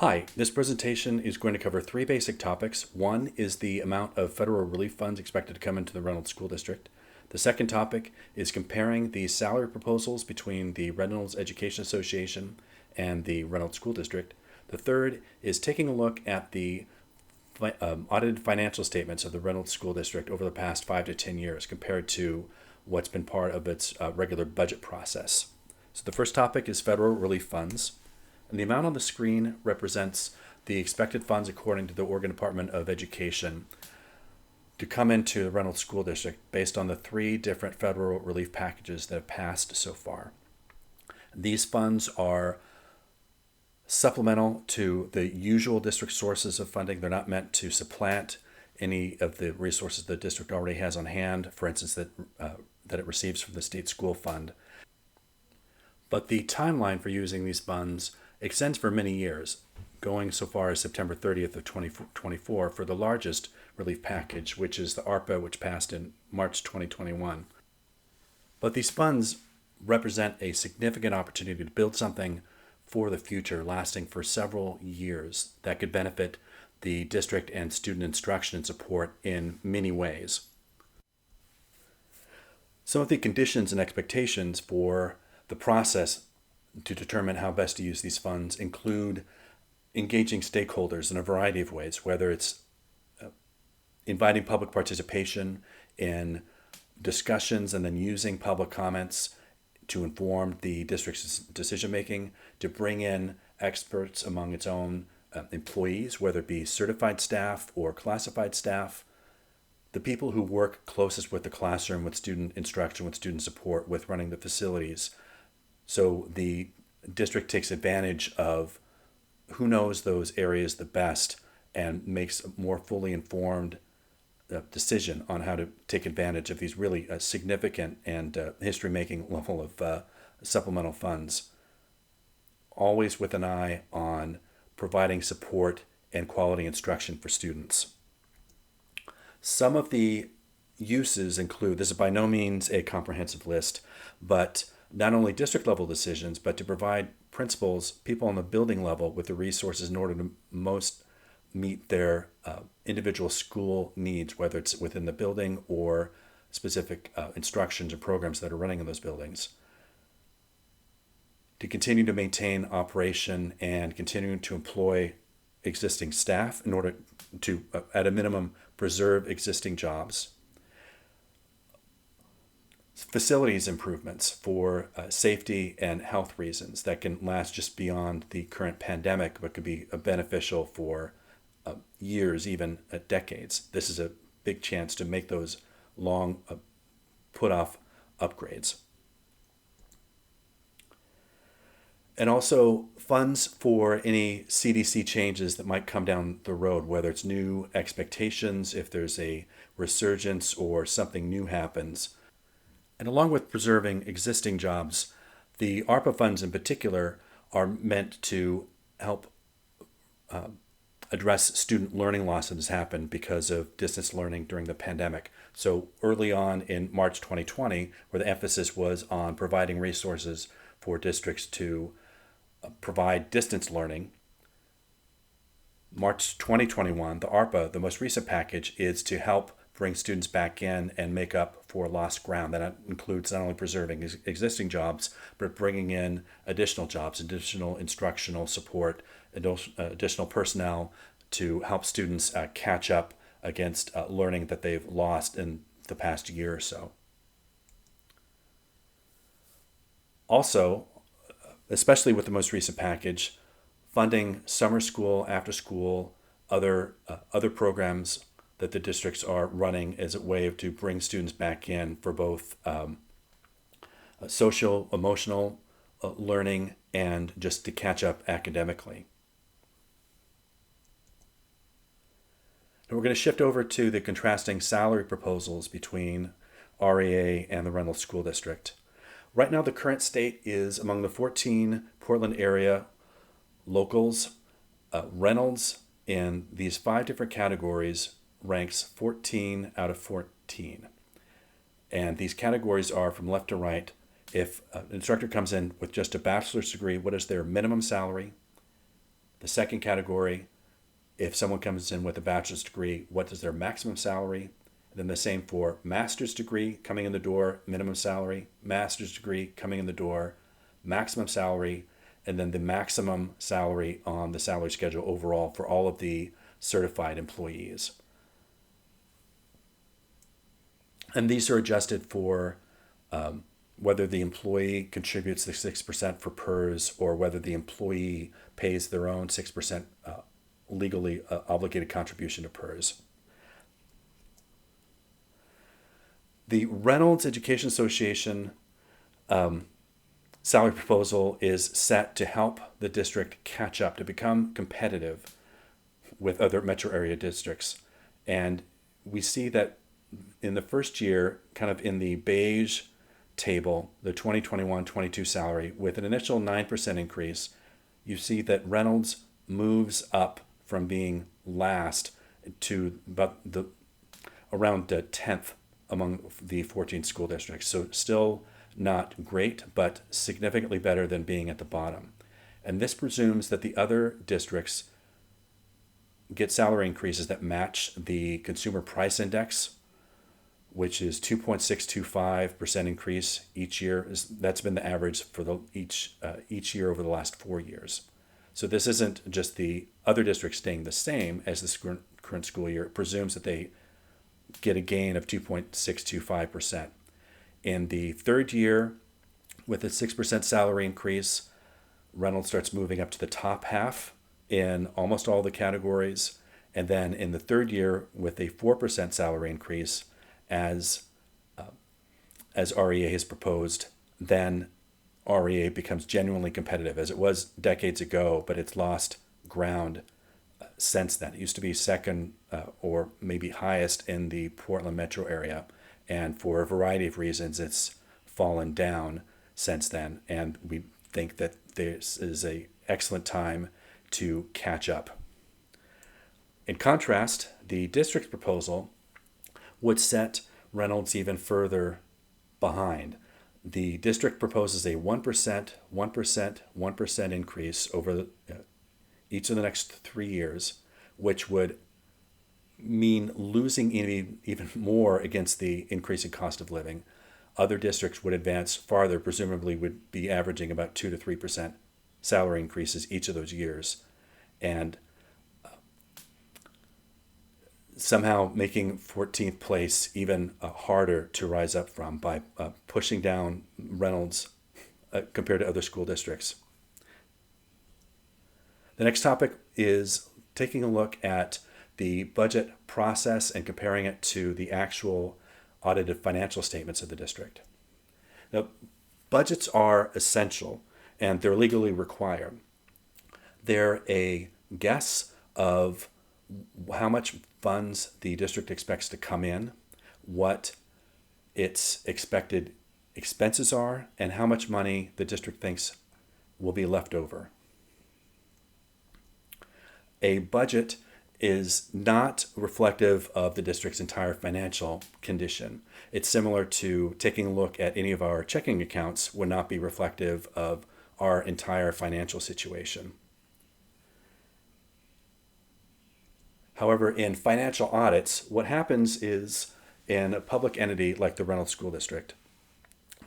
Hi, this presentation is going to cover three basic topics. One is the amount of federal relief funds expected to come into the Reynolds School District. The second topic is comparing the salary proposals between the Reynolds Education Association and the Reynolds School District. The third is taking a look at the audited financial statements of the Reynolds School District over the past 5 to 10 years compared to what's been part of its regular budget process. So the first topic is federal relief funds. And the amount on the screen represents the expected funds according to the Oregon Department of Education to come into the Reynolds School District based on the three different federal relief packages that have passed so far. These funds are supplemental to the usual district sources of funding. They're not meant to supplant any of the resources the district already has on hand, for instance, that it receives from the state school fund. But the timeline for using these funds extends for many years, going so far as September 30th of 2024 for the largest relief package, which is the ARPA, which passed in March 2021. But these funds represent a significant opportunity to build something for the future, lasting for several years, that could benefit the district and student instruction and support in many ways. Some of the conditions and expectations for the process to determine how best to use these funds include engaging stakeholders in a variety of ways, whether it's inviting public participation in discussions and then using public comments to inform the district's decision making, to bring in experts among its own employees, whether it be certified staff or classified staff, the people who work closest with the classroom, with student instruction, with student support, with running the facilities. So the district takes advantage of who knows those areas the best and makes a more fully informed decision on how to take advantage of these really significant and history-making level of supplemental funds, always with an eye on providing support and quality instruction for students. Some of the uses include, this is by no means a comprehensive list, but not only district level decisions, but to provide principals, people on the building level with the resources in order to most meet their individual school needs, whether it's within the building or specific instructions or programs that are running in those buildings. To continue to maintain operation and continue to employ existing staff in order to, at a minimum, preserve existing jobs. Facilities improvements for safety and health reasons that can last just beyond the current pandemic, but could be beneficial for years, even decades. This is a big chance to make those long put-off upgrades. And also funds for any CDC changes that might come down the road, whether it's new expectations, if there's a resurgence or something new happens. And along with preserving existing jobs, the ARPA funds in particular are meant to help address student learning loss that has happened because of distance learning during the pandemic. So early on in March 2020, where the emphasis was on providing resources for districts to provide distance learning, March 2021, the ARPA, the most recent package, is to help bring students back in and make up for lost ground. That includes not only preserving existing jobs, but bringing in additional jobs, additional instructional support, additional personnel to help students catch up against learning that they've lost in the past year or so. Also, especially with the most recent package, funding summer school, after school, other programs that the districts are running as a way to bring students back in for both social, emotional learning and just to catch up academically. And we're going to shift over to the contrasting salary proposals between REA and the Reynolds School District. Right now, the current state is among the 14 Portland area locals. Reynolds, in these 5 different categories, ranks 14 out of 14. And these categories are from left to right. If an instructor comes in with just a bachelor's degree, what is their minimum salary? The second category, if someone comes in with a bachelor's degree, what is their maximum salary? Then the same for master's degree coming in the door, minimum salary, master's degree coming in the door, maximum salary, and then the maximum salary on the salary schedule overall for all of the certified employees. And these are adjusted for whether the employee contributes the 6% for PERS or whether the employee pays their own 6% legally obligated contribution to PERS. The Reynolds Education Association salary proposal is set to help the district catch up, to become competitive with other metro area districts. And we see that in the first year, kind of in the beige table, the 2021-22 salary, with an initial 9% increase, you see that Reynolds moves up from being last to about around the 10th among the 14 school districts. So still not great, but significantly better than being at the bottom. And this presumes that the other districts get salary increases that match the consumer price index, which is 2.625% increase each year. That's been the average for each year over the last 4 years. So this isn't just the other districts staying the same as this current school year. It presumes that they get a gain of 2.625%. In the third year, with a 6% salary increase, Reynolds starts moving up to the top half in almost all the categories. And then in the third year, with a 4% salary increase, as REA has proposed, then REA becomes genuinely competitive, as it was decades ago, but it's lost ground since then. It used to be second or maybe highest in the Portland metro area, and for a variety of reasons, it's fallen down since then. And we think that this is an excellent time to catch up. In contrast, the district's proposal would set Reynolds even further behind. The district proposes a 1%, 1%, 1% increase over each of the next 3 years, which would mean losing even more against the increasing cost of living. Other districts would advance farther, presumably would be averaging about 2 to 3% salary increases each of those years, and somehow making 14th place even harder to rise up from by pushing down Reynolds compared to other school districts. The next topic is taking a look at the budget process and comparing it to the actual audited financial statements of the district. Now, budgets are essential and they're legally required. They're a guess of how much funds the district expects to come in, what its expected expenses are, and how much money the district thinks will be left over. A budget is not reflective of the district's entire financial condition. It's similar to taking a look at any of our checking accounts would not be reflective of our entire financial situation. However, in financial audits, what happens is in a public entity like the Reynolds School District,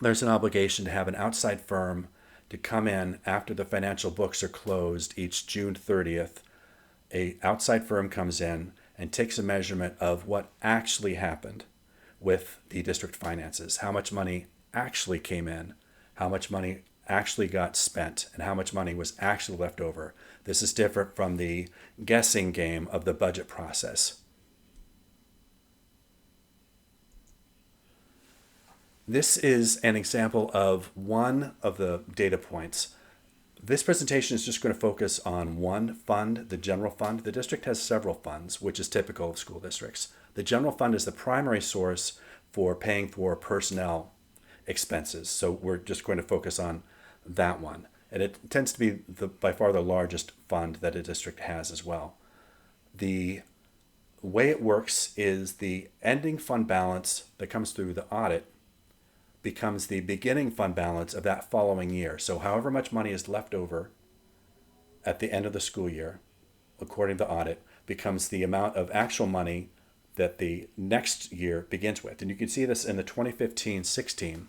there's an obligation to have an outside firm to come in after the financial books are closed each June 30th. An outside firm comes in and takes a measurement of what actually happened with the district finances, how much money actually came in, how much money actually got spent, and how much money was actually left over. This is different from the guessing game of the budget process. This is an example of one of the data points. This presentation is just going to focus on one fund, the general fund. The district has several funds, which is typical of school districts. The general fund is the primary source for paying for personnel expenses. So we're just going to focus on that one. And it tends to be by far the largest fund that a district has as well. The way it works is the ending fund balance that comes through the audit becomes the beginning fund balance of that following year. So however much money is left over at the end of the school year, according to the audit, becomes the amount of actual money that the next year begins with. And you can see this in the 2015-16.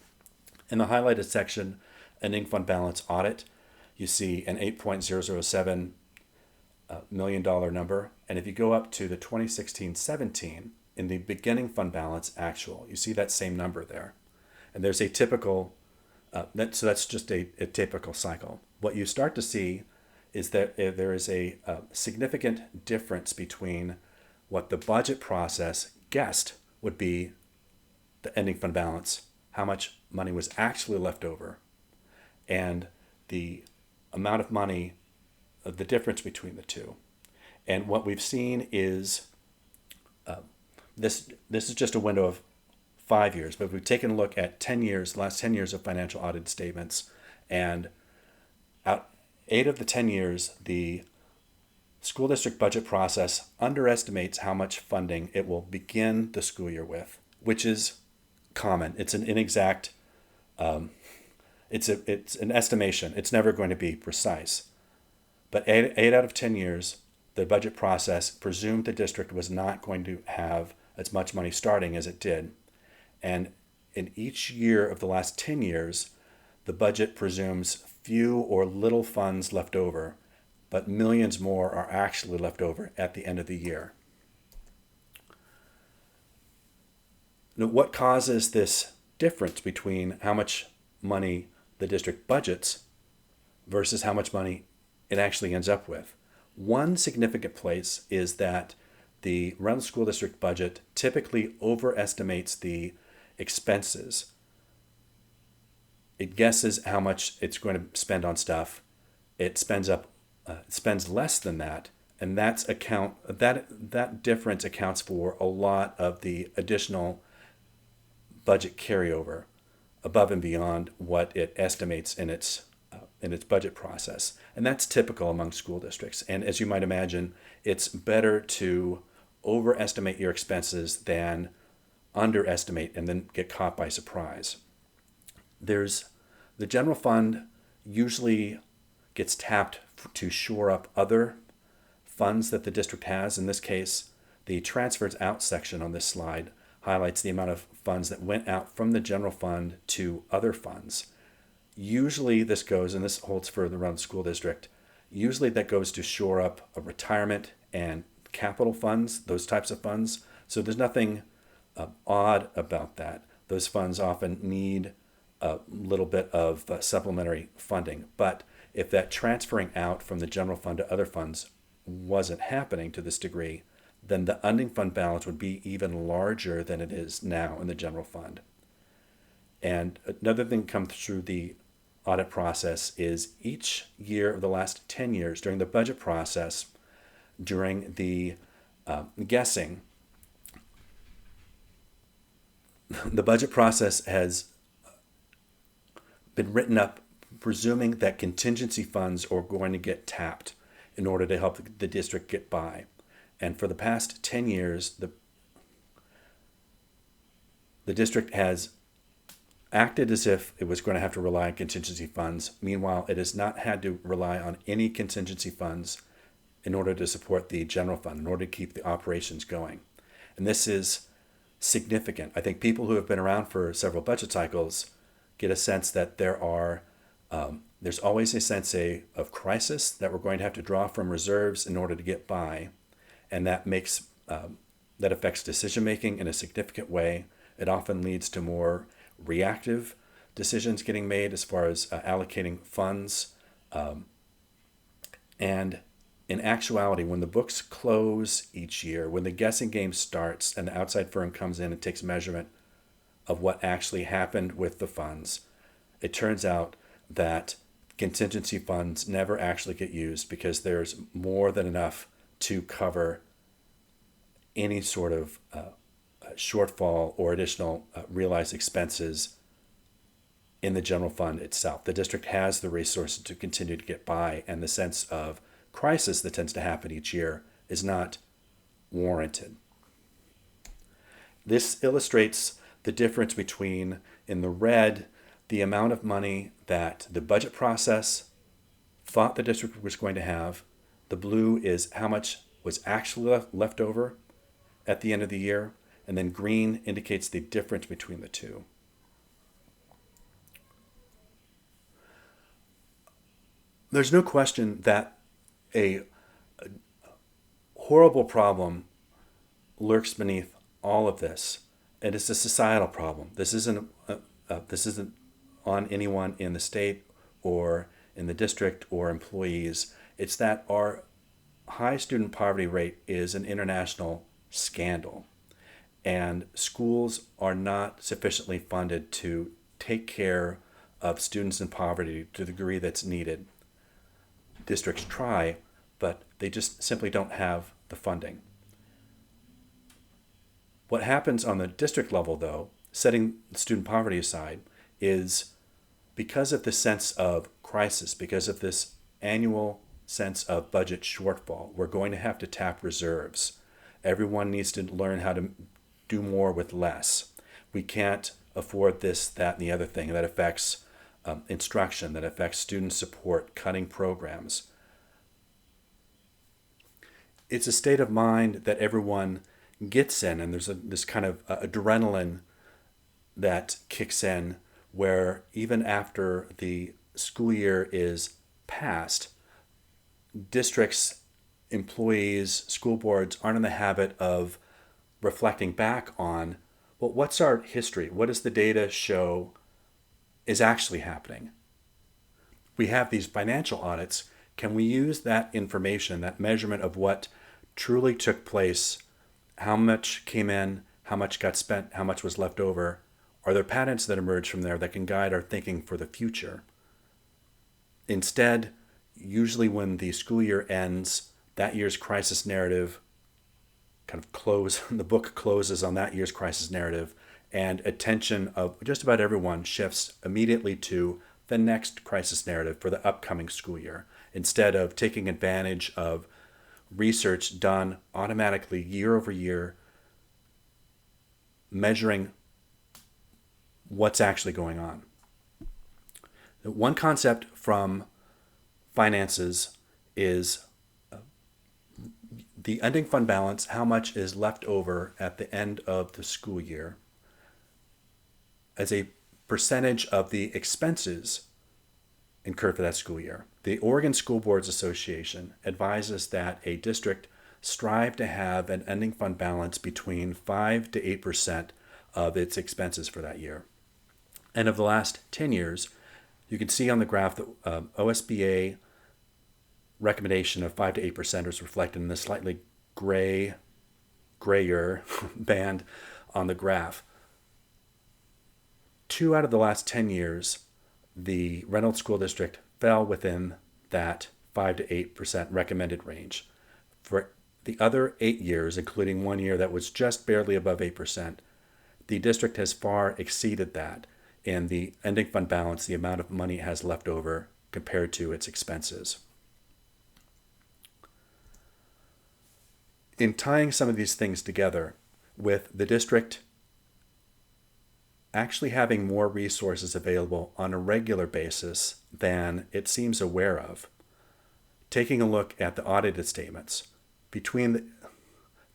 In the highlighted section, ending fund balance audit, you see an $8.007 million number. And if you go up to the 2016-17, in the beginning fund balance actual, you see that same number there. And there's a typical, so that's just a typical cycle. What you start to see is that there is a significant difference between what the budget process guessed would be the ending fund balance, how much money was actually left over, and the amount of money, the difference between the two. And what we've seen is this is just a window of 5 years, but we've taken a look at 10 years, the last 10 years of financial audit statements, and out 8 of the 10 years, the school district budget process underestimates how much funding it will begin the school year with, which is common. It's an inexact, it's an estimation. It's never going to be precise. But 8 out of 10 years, the budget process presumed the district was not going to have as much money starting as it did. And in each year of the last 10 years, the budget presumes few or little funds left over, but millions more are actually left over at the end of the year. Now, what causes this difference between how much money the district budgets versus how much money it actually ends up with? One significant place is that the Reynolds School District budget typically overestimates the expenses. It guesses how much it's going to spend on stuff. It spends less than that, and that difference accounts for a lot of the additional budget carryover above and beyond what it estimates in its budget process. And that's typical among school districts. And as you might imagine, it's better to overestimate your expenses than underestimate and then get caught by surprise. There's the general fund usually gets tapped to shore up other funds that the district has. In this case, the transfers out section on this slide highlights the amount of funds that went out from the general fund to other funds. Usually this goes, and this holds for the Reynolds School District, usually that goes to shore up a retirement and capital funds, those types of funds. So there's nothing odd about that. Those funds often need a little bit of supplementary funding. But if that transferring out from the general fund to other funds wasn't happening to this degree, then the ending fund balance would be even larger than it is now in the general fund. And another thing that comes through the audit process is each year of the last 10 years during the budget process, during the guessing, the budget process has been written up presuming that contingency funds are going to get tapped in order to help the district get by. And for the past 10 years, the district has acted as if it was going to have to rely on contingency funds. Meanwhile, it has not had to rely on any contingency funds in order to support the general fund, in order to keep the operations going. And this is significant. I think people who have been around for several budget cycles get a sense that there's always a sense of crisis, that we're going to have to draw from reserves in order to get by, and that affects decision making in a significant way. It often leads to more reactive decisions getting made as far as allocating funds, and in actuality, when the books close each year, when the guessing game starts and the outside firm comes in and takes measurement of what actually happened with the funds, it turns out that contingency funds never actually get used because there's more than enough to cover any sort of shortfall or additional realized expenses in the general fund itself. The district has the resources to continue to get by, and the sense of crisis that tends to happen each year is not warranted. This illustrates the difference between, in the red, the amount of money that the budget process thought the district was going to have. The blue is how much was actually left over at the end of the year, and then green indicates the difference between the two. There's no question that a horrible problem lurks beneath all of this, and it's a societal problem. This isn't on anyone in the state or in the district or employees. It's that our high student poverty rate is an international scandal, and schools are not sufficiently funded to take care of students in poverty to the degree that's needed. Districts try, but they just simply don't have the funding. What happens on the district level, though, setting student poverty aside, is because of this sense of crisis, because of this annual sense of budget shortfall, we're going to have to tap reserves. Everyone needs to learn how to do more with less. We can't afford this, that, and the other thing that affects instruction, that affects student support, cutting programs. It's a state of mind that everyone gets in, and there's this kind of adrenaline that kicks in where even after the school year is passed, districts, employees, school boards aren't in the habit of reflecting back on, well, what's our history? What does the data show is actually happening? We have these financial audits. Can we use that information, that measurement of what truly took place, how much came in, how much got spent, how much was left over? Are there patterns that emerge from there that can guide our thinking for the future? Instead, usually when the school year ends, that year's crisis narrative the book closes on that year's crisis narrative, and attention of just about everyone shifts immediately to the next crisis narrative for the upcoming school year, instead of taking advantage of research done automatically year over year, measuring what's actually going on. One concept from finances is the ending fund balance, how much is left over at the end of the school year as a percentage of the expenses incurred for that school year. The Oregon School Boards Association advises that a district strive to have an ending fund balance between 5 to 8% of its expenses for that year. And of the last 10 years, you can see on the graph that OSBA recommendation of 5 to 8% is reflected in the slightly grayer band on the graph. 2 out of the last 10 years, the Reynolds School District fell within that 5 to 8% recommended range. For the other 8 years, including 1 year that was just barely above 8%, the district has far exceeded that in the ending fund balance, the amount of money it has left over compared to its expenses. In tying some of these things together, with the district actually having more resources available on a regular basis than it seems aware of, taking a look at the audited statements, between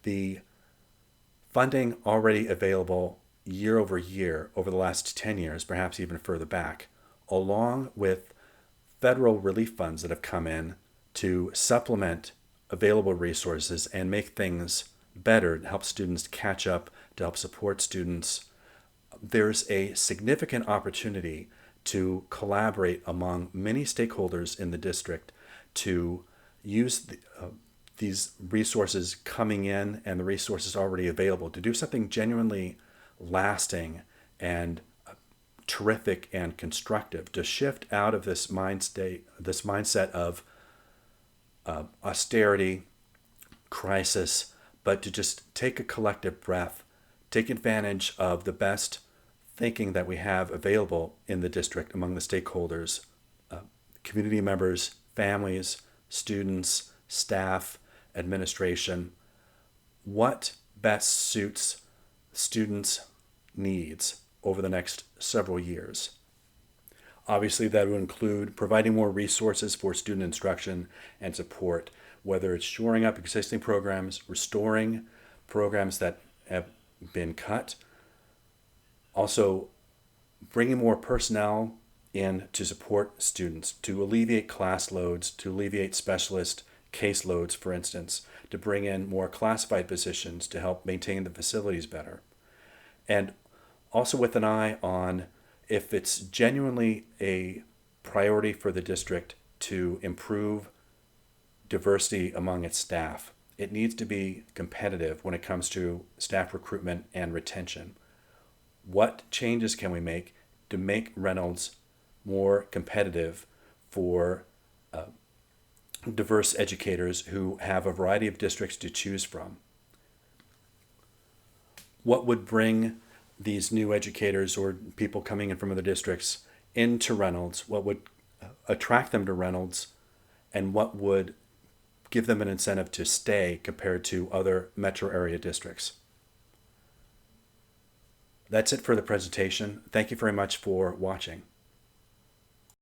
the funding already available year over year over the last 10 years, perhaps even further back, along with federal relief funds that have come in to supplement available resources and make things better, to help students catch up, to help support students, there's a significant opportunity to collaborate among many stakeholders in the district to use these resources coming in and the resources already available to do something genuinely lasting and terrific and constructive, to shift out of this mindset of austerity, crisis, but to just take a collective breath, take advantage of the best thinking that we have available in the district among the stakeholders, community members, families, students, staff, administration. What best suits students' needs over the next several years? Obviously, that would include providing more resources for student instruction and support, whether it's shoring up existing programs, restoring programs that have been cut, also bringing more personnel in to support students, to alleviate class loads, to alleviate specialist caseloads, for instance, to bring in more classified positions to help maintain the facilities better. And also with an eye on if it's genuinely a priority for the district to improve diversity among its staff, it needs to be competitive when it comes to staff recruitment and retention. What changes can we make to make Reynolds more competitive for diverse educators who have a variety of districts to choose from? What would bring these new educators or people coming in from other districts into Reynolds? What would attract them to Reynolds? And what would give them an incentive to stay compared to other metro area districts? That's it for the presentation. Thank you very much for watching.